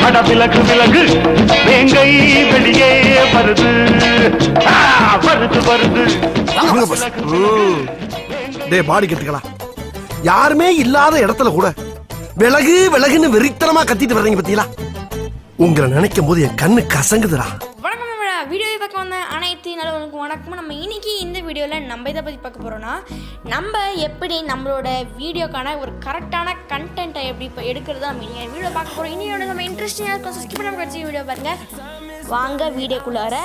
அட விலகு விலகு வேங்கை வெளியே வருது வருது வருது. டேய் பாடி கட்டுக்கலாம். யாருமே இல்லாத இடத்துல கூட விலகு விலகுன்னு வெறித்தனமா கத்திட்டு வர்றீங்க பத்தியா? உங்களை நினைக்கும் போது என் கண்ணு கசங்குதுடா. வீடியோவை பார்க்க வந்த அனைத்து நல்லவனுக்கு வணக்கம். நம்ம இன்னைக்கு இந்த வீடியோவில் நம்ம இதை பற்றி பார்க்க போகிறோன்னா, நம்ம எப்படி நம்மளோட வீடியோக்கான ஒரு கரெக்டான கண்டென்ட்டை எப்படி இப்போ எடுக்கிறது நம்ம இங்கே வீடியோ பார்க்க போகிறோம். இன்னையோட நம்ம இன்ட்ரெஸ்டிங்காக இருக்கும். ஸ்கிப் பண்ணாம கடைசி வீடியோ பாருங்கள். வாங்க வீடியோக்குள்ளார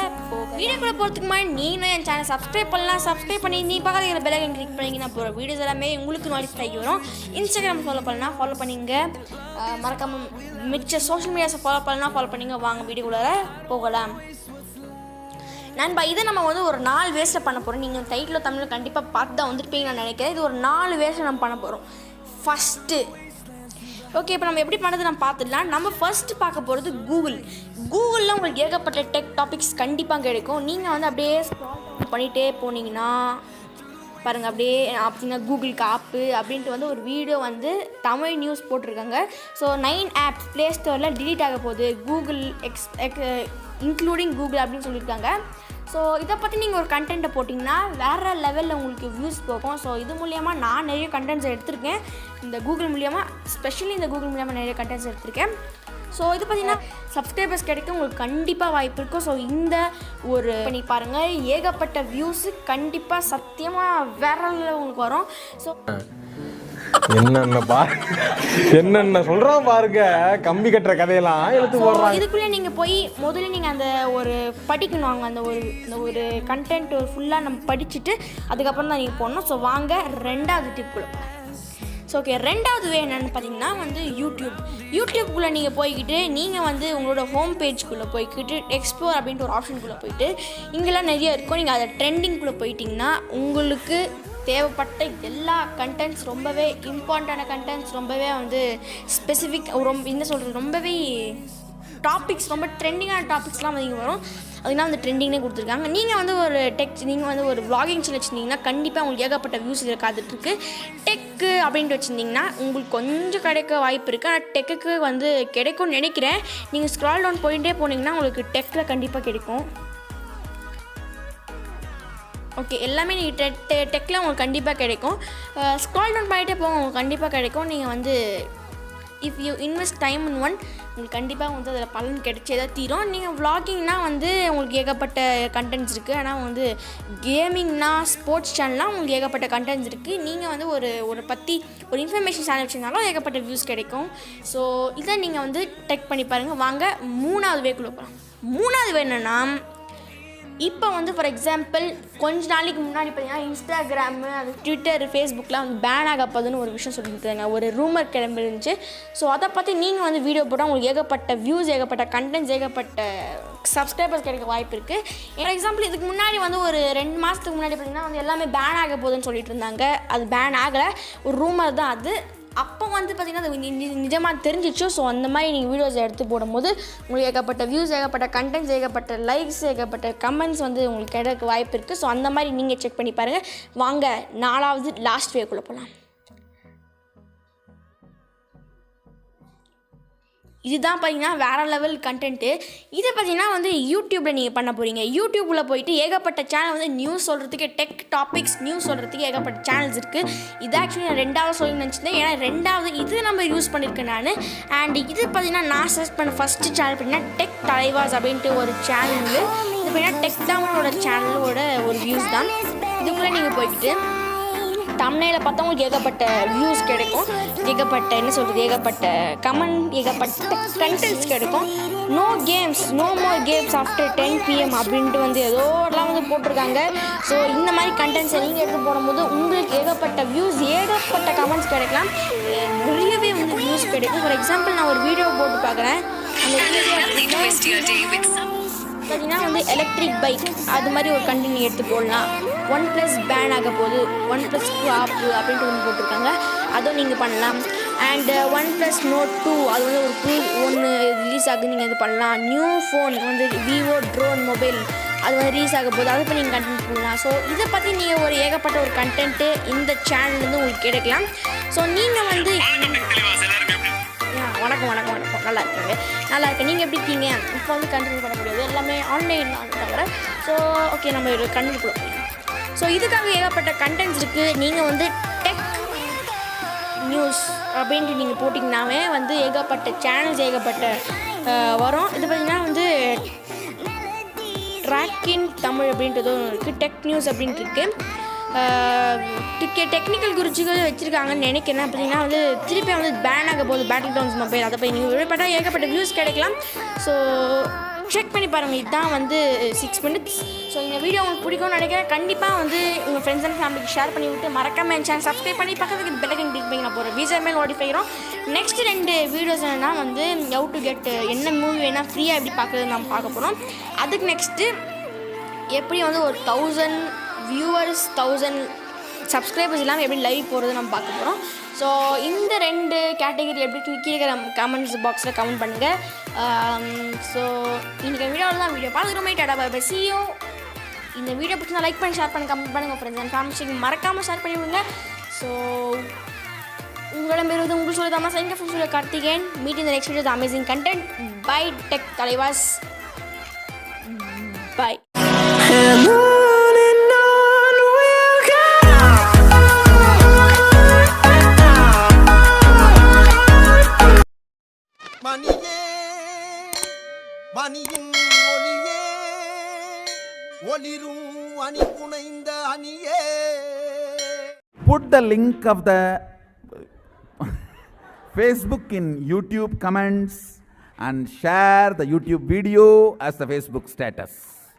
வீடியோக்குள்ளே போகிறதுக்கு முன்னாடி நீங்களும் என் சேனல் சப்ஸ்கிரைப் பண்ணலாம். சப்ஸ்கிரைப் பண்ணி நீ பக்கத்தில் பெல் ஐக்கன் கிளிக் பண்ணிங்கன்னா போகிற வீடியோஸ் எல்லாமே உங்களுக்கு நோட்டிஃபை வரும். இன்ஸ்டாகிராம் ஃபாலோ பண்ணலாம், ஃபாலோ பண்ணிங்க. மறக்காமல் மிச்ச சோஷியல் மீடியாஸை ஃபாலோ பண்ணலாம், ஃபாலோ பண்ணிங்க. வாங்க வீடியோக்குள்ளார போகலாம். நண்பா, இதை நம்ம வந்து ஒரு 4 வேஸில் பண்ண போகிறோம். நீங்கள் டைட்டில் தமிழில் கண்டிப்பாக பார்த்து தான் வந்துருப்பீங்கன்னு நான் நினைக்கிறேன். இது ஒரு 4 வேஸில் நம்ம பண்ண போகிறோம். ஃபஸ்ட்டு ஓகே, இப்போ நம்ம எப்படி பண்ணுறது நம்ம பார்த்துடலாம். நம்ம ஃபஸ்ட்டு பார்க்க போகிறது கூகுளில் உங்களுக்கு ஏகப்பட்ட டெக் டாபிக்ஸ் கண்டிப்பாக கிடைக்கும். நீங்கள் வந்து அப்படியே ஸ்க்ரால் பண்ணிகிட்டே போனீங்கன்னா பாருங்கள், அப்படியே அப்படின்னா கூகுளுக்கு ஆப்பு அப்படின்ட்டு வந்து ஒரு வீடியோ வந்து தமிழ் நியூஸ் போட்டிருக்காங்க. ஸோ 9 ஆப்ஸ் ப்ளே ஸ்டோரில் டிலீட் ஆக போகுது, கூகுள் இன்க்ளூடிங் கூகுள் அப்படின்னு சொல்லியிருக்காங்க. ஸோ இதை பற்றி நீங்கள் ஒரு கண்டென்ட்டை போட்டிங்கன்னா வேறு லெவலில் உங்களுக்கு வியூஸ் போகும். ஸோ இது மூலிமா நான் நிறைய கண்டென்ட்ஸ் எடுத்திருக்கேன். இந்த கூகுள் மூலிமா, ஸ்பெஷலி இந்த கூகுள் மூலிமா நிறைய கண்டென்ட்ஸ் எடுத்திருக்கேன். ஸோ இது பார்த்திங்கன்னா சப்ஸ்கிரைபர்ஸ் கிடைக்க உங்களுக்கு கண்டிப்பாக வாய்ப்பு இருக்கும். ஸோ இந்த ஒரு பண்ணி பாருங்கள், ஏகப்பட்ட வியூஸு கண்டிப்பாக சத்தியமாக வேற லெவலில் உங்களுக்கு வரும். ஸோ என்னென்ன சொல்றான் பாருங்க, கம்பி கட்டுற கதையெல்லாம் எடுத்து போடுறாங்க. இதுக்குள்ளே நீங்கள் போய் முதல்ல நீங்கள் அந்த ஒரு படிக்கணும், அந்த ஒரு கண்டென்ட் ஒரு ஃபுல்லாக நம்ம படிச்சுட்டு அதுக்கப்புறம் தான் நீங்கள் போடணும். ஸோ வாங்க 2வது டிப்புக்குள்ள. ஸோ ஓகே, 2வது வே என்னென்னு பார்த்தீங்கன்னா வந்து யூடியூப்குள்ளே நீங்கள் போய்கிட்டு நீங்கள் வந்து உங்களோட ஹோம் பேஜ்குள்ளே போய்கிட்டு எக்ஸ்ப்ளோர் அப்படின்ட்டு ஒரு ஆப்ஷனுக்குள்ளே போயிட்டு இங்கெல்லாம் நிறைய இருக்கும். நீங்கள் அதை ட்ரெண்டிங்குள்ளே போயிட்டிங்கன்னா உங்களுக்கு தேவைப்பட்ட எல்லா கண்டென்ட்ஸ், ரொம்பவே இம்பார்ட்டண்டான கண்டென்ட்ஸ், ரொம்பவே வந்து ஸ்பெசிஃபிக், என்ன சொல்கிறது, ரொம்பவே டாபிக்ஸ், ரொம்ப ட்ரெண்டிங்கான டாபிக்ஸ்லாம் வந்து இங்கே வரும். அதுனா வந்து ட்ரெண்டிங்னே கொடுத்துருக்காங்க. நீங்கள் வந்து ஒரு நீங்கள் வந்து ஒரு vlogging சேனல் வச்சுருந்தீங்கன்னா கண்டிப்பாக உங்களுக்கு ஏகப்பட்ட வியூஸ் இதில் காத்துட்ருக்கு. டெக்கு அப்படின்ட்டு வச்சுருந்தீங்கன்னா உங்களுக்கு கொஞ்சம் கிடைக்க வாய்ப்பு இருக்குது. ஆனால் டெக்குக்கு வந்து கிடைக்கும்னு நினைக்கிறேன். நீங்கள் ஸ்க்ரால் டவுன் போயிட்டே போனீங்கன்னா உங்களுக்கு டெக்கில் கண்டிப்பாக கிடைக்கும். ஓகே, எல்லாமே நீங்கள் டெக்கில் உங்களுக்கு கண்டிப்பாக கிடைக்கும். ஸ்க்ரால் டவுன் பண்ணிகிட்டே போங்க, உங்களுக்கு கண்டிப்பாக கிடைக்கும். நீங்கள் வந்து if you invest time in one, உங்களுக்கு கண்டிப்பாக வந்து அதில் பலன் கிடைச்சே தான் தீரும். நீங்கள் vloggingனால் வந்து உங்களுக்கு ஏகப்பட்ட கண்டென்ட்ஸ் இருக்குது. ஆனால் வந்து கேமிங்னா, ஸ்போர்ட்ஸ் சேனல்லாம் உங்களுக்கு ஏகப்பட்ட கண்டென்ட்ஸ் இருக்குது. நீங்கள் வந்து ஒரு பற்றி ஒரு இன்ஃபர்மேஷன் சேனல் வச்சுருந்தாலும் ஏகப்பட்ட வியூஸ் கிடைக்கும். ஸோ இதை நீங்கள் வந்து டெக் பண்ணி பாருங்கள். வாங்க 3வது வேக்குள்ளே போகலாம். 3வது வே என்னென்னா, இப்போ வந்து ஃபார் எக்ஸாம்பிள் கொஞ்ச நாளைக்கு முன்னாடி பார்த்தீங்கன்னா இன்ஸ்டாகிராமு, அது ட்விட்டர், ஃபேஸ்புக்கெலாம் வந்து பேன் ஆக போகுதுன்னு ஒரு விஷயம் சொல்லியிருக்காங்க, ஒரு ரூமர் கிளம்பி இருந்துச்சு. ஸோ அதை பற்றி நீங்கள் வந்து வீடியோ போட்டால் உங்களுக்கு ஏகப்பட்ட வியூஸ், ஏகப்பட்ட கண்டென்ட்ஸ், ஏகப்பட்ட சப்ஸ்கிரைபர்ஸ் கிடைக்க வாய்ப்பு இருக்குது. ஃபார் எக்ஸாம்பிள் இதுக்கு முன்னாடி வந்து ஒரு 2 மாதத்துக்கு முன்னாடி பார்த்திங்கன்னா வந்து எல்லாமே பேன் ஆக போகுதுன்னு சொல்லிட்டு இருந்தாங்க. அது பேன் ஆகலை, ஒரு ரூமர் தான் அது. அப்போ வந்து பார்த்திங்கன்னா அது நிஜமாக தெரிஞ்சிச்சு. ஸோ அந்த மாதிரி நீங்கள் வீடியோஸ் எடுத்து போடும்போது உங்களுக்கு ஏகப்பட்ட வியூஸ், ஏகப்பட்ட கண்டென்ட்ஸ், ஏகப்பட்ட லைக்ஸ், ஏகப்பட்ட கமெண்ட்ஸ் வந்து உங்களுக்கு கிடைக்க வாய்ப்பு இருக்குது. ஸோ அந்த மாதிரி நீங்கள் செக் பண்ணி பாருங்கள். வாங்க 4வது லாஸ்ட் வேக்குள்ளே போகலாம். இதுதான் பார்த்தீங்கன்னா வேறு லெவல் கண்டென்ட்டு. இதை பார்த்தீங்கன்னா வந்து யூடியூப்பில் நீங்கள் பண்ண போகிறீங்க. யூடியூப்பில் போயிட்டு ஏகப்பட்ட சேனல் வந்து நியூஸ் சொல்கிறதுக்கு, டெக் டாபிக்ஸ் நியூஸ் சொல்கிறதுக்கு ஏகப்பட்ட சேனல்ஸ் இருக்குது. இது ஆக்சுவலி நான் 2வது சொல்லி நினச்சிருந்தேன். ஏன்னா 2வது இது நம்ம யூஸ் பண்ணியிருக்கேன் நான். அண்ட் இது பார்த்தீங்கன்னா நான் சர்ச் பண்ண ஃபஸ்ட்டு சேனல் பார்த்தீங்கன்னா டெக் தலைவாஸ் அப்படின்ட்டு ஒரு சேனல். இது பார்த்தீங்கன்னா டெக் தாமனோட சேனலோட ஒரு வியூஸ் தான். இதுக்குள்ளே நீங்கள் போய்கிட்டு தம்ப்நெயிலை பார்த்தா உங்களுக்கு ஏகப்பட்ட வியூஸ் கிடைக்கும், ஏகப்பட்ட என்ன சொல்கிறது, ஏகப்பட்ட கமெண்ட், ஏகப்பட்ட கண்டென்ட்ஸ் கிடைக்கும். No games, no more games after 10 PM அப்படின்ட்டு வந்து ஏதோலாம் வந்து போட்டிருக்காங்க. ஸோ இந்த மாதிரி கண்டென்ட்ஸை நீங்கள் எடுத்து போடும்போது உங்களுக்கு ஏகப்பட்ட வியூஸ், ஏகப்பட்ட கமெண்ட்ஸ் கிடைக்கலாம், நிறையவே வந்து வியூஸ் கிடைக்கும். ஃபார் எக்ஸாம்பிள் நான் ஒரு வீடியோ போட்டு பார்க்குறேன். அந்த பார்த்தீங்கன்னா வந்து எலக்ட்ரிக் பைக் அது மாதிரி ஒரு கண்டென்ட் நீங்கள் எடுத்து போடலாம். OnePlus பேன் ஆக போகுது, OnePlus 2 ஆப்பு அப்படின்ட்டு ஒன்று போட்டிருக்காங்க, அதுவும் நீங்கள் பண்ணலாம். அண்ட் OnePlus Note 2 அது வந்து ஒன்று ரிலீஸ் ஆகுது, நீங்கள் இது பண்ணலாம். நியூ ஃபோன் வந்து விவோ ட்ரோன் மொபைல் அது வந்து ரிலீஸ் ஆக போகுது, அதை பற்றி நீங்கள் கண்டென்ட் பண்ணலாம். ஸோ இதை பற்றி நீங்கள் ஒரு ஏகப்பட்ட ஒரு கண்டென்ட்டு இந்த சேனல்லேருந்து உங்களுக்கு கிடைக்கலாம். ஸோ நீங்கள் வந்து வணக்கம் வணக்கம் வணக்கம் நல்லா இருக்காங்க நல்லா இருக்கேன். நீங்கள் எப்படி இருக்கீங்க? இப்போ வந்து கண்டினியூ பண்ண முடியாது, எல்லாமே ஆன்லைன் தான் தவிர. ஸோ ஓகே, நம்ம ஒரு கண்டினியூ போயிடலாம். ஸோ இதுக்காக ஏகப்பட்ட கண்டென்ட்ஸ் இருக்குது. நீங்கள் வந்து டெக் நியூஸ் அப்படின்ட்டு நீங்கள் போட்டிங்கனாவே வந்து ஏகப்பட்ட சேனல்ஸ் ஏகப்பட்ட வரும். இது பார்த்திங்கன்னா வந்து ட்ராக்கின் தமிழ் அப்படின்றது இருக்குது, டெக் நியூஸ் அப்படின்ட்டு இருக்குது. டெக்னிக்கல் குறிச்சிகள் வச்சுருக்காங்கன்னு நினைக்கிறேன். அப்படின்னா வந்து திருப்பி வந்து பேன் ஆக போகுது பேட்டில் கிரவுண்ட்ஸ் மொபைல். அதை போய் நீங்கள் விழுப்பட்டால் ஏகப்பட்ட வியூஸ் கிடைக்கலாம். ஸோ செக் பண்ணி பாருங்கள். இதுதான் வந்து 6 minutes. ஸோ இந்த வீடியோ உங்களுக்கு பிடிக்கும்னு நினைக்கிறேன். கண்டிப்பாக வந்து உங்கள் ஃப்ரெண்ட்ஸ் அண்ட் ஃபேமிலிக்கு ஷேர் பண்ணி விட்டு மறக்காம என் சேனல் சப்ஸ்கிரைப் பண்ணி பக்கத்துக்கு பெல்லைக்கன் கிளிக் பண்ணி நான் போகிறேன் வீசர் மேல் நோட்டிஃபைக்கிறோம். நெக்ஸ்ட் 2 வீடியோஸ் என்னென்னா வந்து ஹவ் டு கெட் என்ன மூவி வேணால் ஃப்ரீயாக எப்படி பார்க்குறது நம்ம பார்க்க போகிறோம். அதுக்கு நெக்ஸ்ட்டு எப்படி வந்து ஒரு 1000 வியூவர்ஸ் 1000 சப்ஸ்கிரைபர்ஸ் இல்லாமல் எப்படி லைவ் போகிறது நம்ம பார்க்க போகிறோம். ஸோ இந்த 2 கேட்டகரி எப்படி கீழே கமெண்ட்ஸ் பாக்ஸில் கமெண்ட் பண்ணுங்கள். ஸோ இன்றைக்கி வீடியோவில் தான் வீடியோ பார்க்குறோமே. Tata bye bye, see you. இந்த வீடியோ பிடிச்சா லைக் பண்ணி ஷேர் பண்ணி கமெண்ட் பண்ணுங்கள். ஃப்ரெண்ட்ஸ் அண்ட் ஃபேமிலிக்கு மறக்காமல் ஷேர் பண்ணி விடுங்க. ஸோ உங்களிடம் பெறுவது உங்கள் சூரிய தாமா sign from Surya Karthikeyan. Meet in the next video amazing content by tech Thalaivas. Bye. மணியே மணியின் ஒளியே ஒளிரும் அணி புனைந்த அணியே. Put the link of the Facebook in YouTube comments and share the YouTube video as the Facebook status.